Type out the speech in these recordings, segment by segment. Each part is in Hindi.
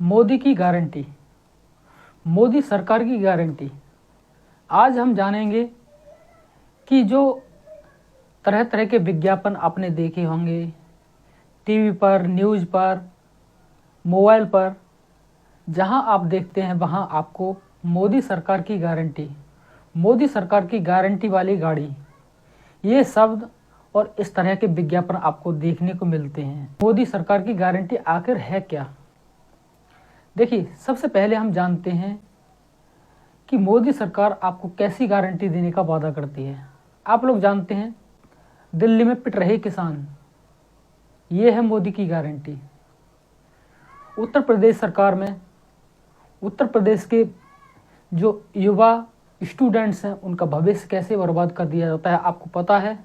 मोदी की गारंटी, मोदी सरकार की गारंटी। आज हम जानेंगे कि जो तरह तरह के विज्ञापन आपने देखे होंगे टीवी पर, न्यूज़ पर, मोबाइल पर, जहां आप देखते हैं वहां आपको मोदी सरकार की गारंटी, मोदी सरकार की गारंटी वाली गाड़ी, ये शब्द और इस तरह के विज्ञापन आपको देखने को मिलते हैं। मोदी सरकार की गारंटी आखिर है क्या? देखिए, सबसे पहले हम जानते हैं कि मोदी सरकार आपको कैसी गारंटी देने का वादा करती है। आप लोग जानते हैं, दिल्ली में पिट रहे किसान, ये है मोदी की गारंटी। उत्तर प्रदेश सरकार में उत्तर प्रदेश के जो युवा स्टूडेंट्स हैं उनका भविष्य कैसे बर्बाद कर दिया जाता है। आपको पता है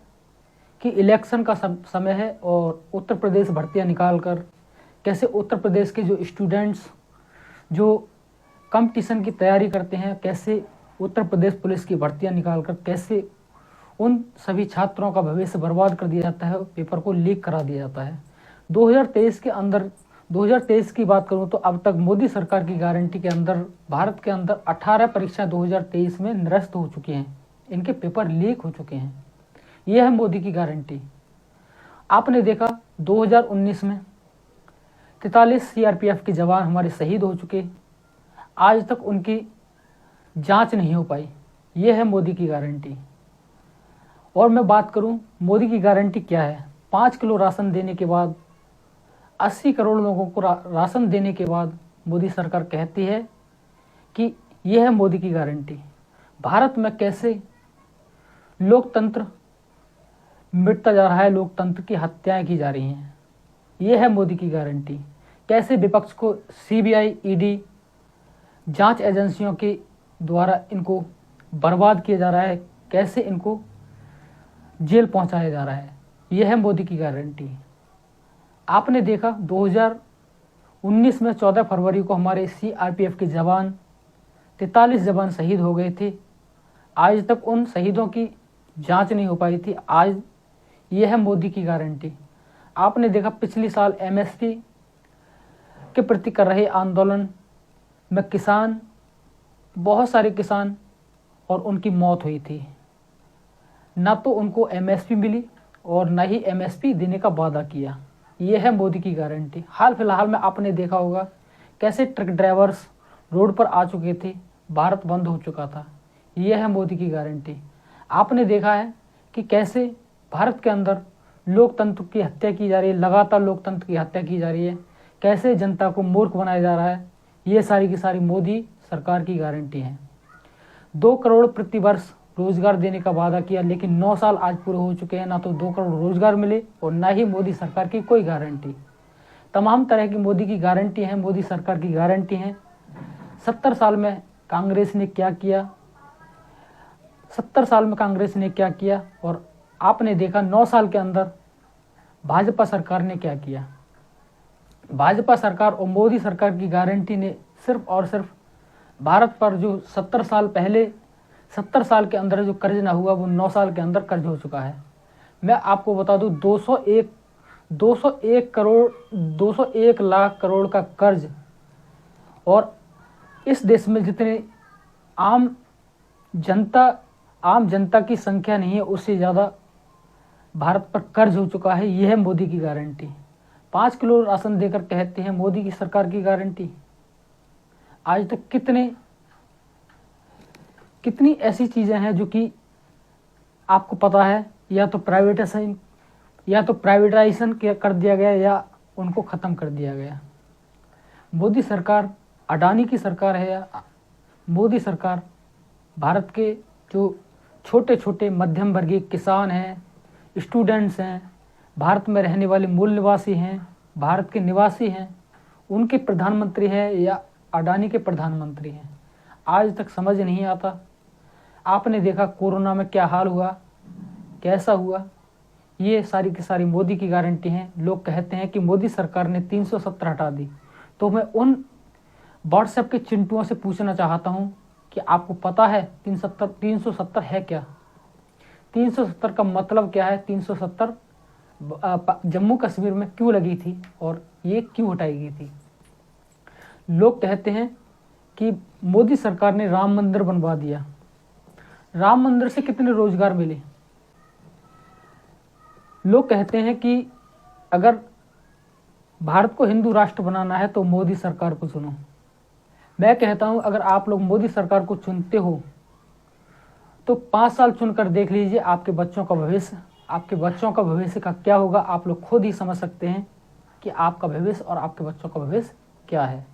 कि इलेक्शन का समय है और उत्तर प्रदेश भर्तियां निकाल कर कैसे उत्तर प्रदेश के जो स्टूडेंट्स जो कंपटीशन की तैयारी करते हैं, कैसे उत्तर प्रदेश पुलिस की भर्तियां निकाल कर कैसे उन सभी छात्रों का भविष्य बर्बाद कर दिया जाता है, पेपर को लीक करा दिया जाता है। 2023 के अंदर 2023 की बात करूं तो अब तक मोदी सरकार की गारंटी के अंदर भारत के अंदर 18 परीक्षा 2023 में निरस्त हो चुकी हैं, इनके पेपर लीक हो चुके हैं। यह है मोदी की गारंटी। आपने देखा 2019 में 43 सीआरपीएफ के जवान हमारे शहीद हो चुके, आज तक उनकी जांच नहीं हो पाई। यह है मोदी की गारंटी। और मैं बात करूं मोदी की गारंटी क्या है। 5 किलो राशन देने के बाद, 80 करोड़ लोगों को राशन देने के बाद मोदी सरकार कहती है कि यह है मोदी की गारंटी। भारत में कैसे लोकतंत्र मिटता जा रहा है, लोकतंत्र की हत्याएं की जा रही हैं, यह है मोदी की गारंटी। कैसे विपक्ष को सीबीआई, ईडी जांच एजेंसियों के द्वारा इनको बर्बाद किया जा रहा है, कैसे इनको जेल पहुंचाया जा रहा है, यह है मोदी की गारंटी। आपने देखा 2019 में 14 फरवरी को हमारे सीआरपीएफ के जवान 43 जवान शहीद हो गए थे, आज तक उन शहीदों की जांच नहीं हो पाई थी। आज यह है मोदी की गारंटी। आपने देखा पिछले साल एमएसपी के प्रति कर रहे आंदोलन में किसान, बहुत सारे किसान और उनकी मौत हुई थी। ना तो उनको एमएसपी मिली और ना ही एमएसपी देने का वादा किया। यह है मोदी की गारंटी। हाल फिलहाल में आपने देखा होगा कैसे ट्रक ड्राइवर्स रोड पर आ चुके थे, भारत बंद हो चुका था। यह है मोदी की गारंटी। आपने देखा है कि कैसे भारत के अंदर लोकतंत्र की हत्या की जा रही है, लगातार लोकतंत्र की हत्या की जा रही है, कैसे जनता को मूर्ख बनाया जा रहा है। ये सारी की सारी मोदी सरकार की गारंटी है। 2 करोड़ प्रति वर्ष रोजगार देने का वादा किया, लेकिन 9 साल आज पूरे हो चुके हैं, ना तो 2 करोड़ रोजगार मिले और ना ही मोदी सरकार की कोई गारंटी। तमाम तरह की मोदी की गारंटी है, मोदी सरकार की गारंटी है। 70 साल में कांग्रेस ने क्या किया, 70 साल में कांग्रेस ने क्या किया, और आपने देखा 9 साल के अंदर भाजपा सरकार ने क्या किया। भाजपा सरकार और मोदी सरकार की गारंटी ने सिर्फ और सिर्फ भारत पर जो 70 साल के अंदर जो कर्ज ना हुआ वो 9 साल के अंदर कर्ज हो चुका है। मैं आपको बता दूं 201 लाख करोड़ का कर्ज, और इस देश में जितने आम जनता की संख्या नहीं है उससे ज़्यादा भारत पर कर्ज हो चुका है। यह है मोदी की गारंटी। 5 किलो राशन देकर कहते हैं मोदी की सरकार की गारंटी। आज तक कितनी ऐसी चीज़ें हैं जो कि आपको पता है या तो प्राइवेटाइजेशन कर दिया गया या उनको ख़त्म कर दिया गया। मोदी सरकार अडानी की सरकार है या मोदी सरकार भारत के जो छोटे छोटे मध्यम वर्गीय किसान हैं, स्टूडेंट्स हैं, भारत में रहने वाले मूल निवासी हैं, भारत के निवासी हैं, उनके प्रधानमंत्री है या अडानी के प्रधानमंत्री हैं, आज तक समझ नहीं आता। आपने देखा कोरोना में क्या हाल हुआ, कैसा हुआ। ये सारी की सारी मोदी की गारंटी हैं। लोग कहते हैं कि मोदी सरकार ने 370 हटा दी, तो मैं उन व्हाट्सएप के चिंटुओं से पूछना चाहता हूँ कि आपको पता है 370 है क्या? 370 का मतलब क्या है? 370 जम्मू कश्मीर में क्यों लगी थी और ये क्यों हटाई गई थी? लोग कहते हैं कि मोदी सरकार ने राम मंदिर बनवा दिया। राम मंदिर से कितने रोजगार मिले? लोग कहते हैं कि अगर भारत को हिंदू राष्ट्र बनाना है तो मोदी सरकार को चुनो। मैं कहता हूं अगर आप लोग मोदी सरकार को चुनते हो तो 5 साल चुनकर देख लीजिए आपके बच्चों का भविष्य का क्या होगा। आप लोग खुद ही समझ सकते हैं कि आपका भविष्य और आपके बच्चों का भविष्य क्या है।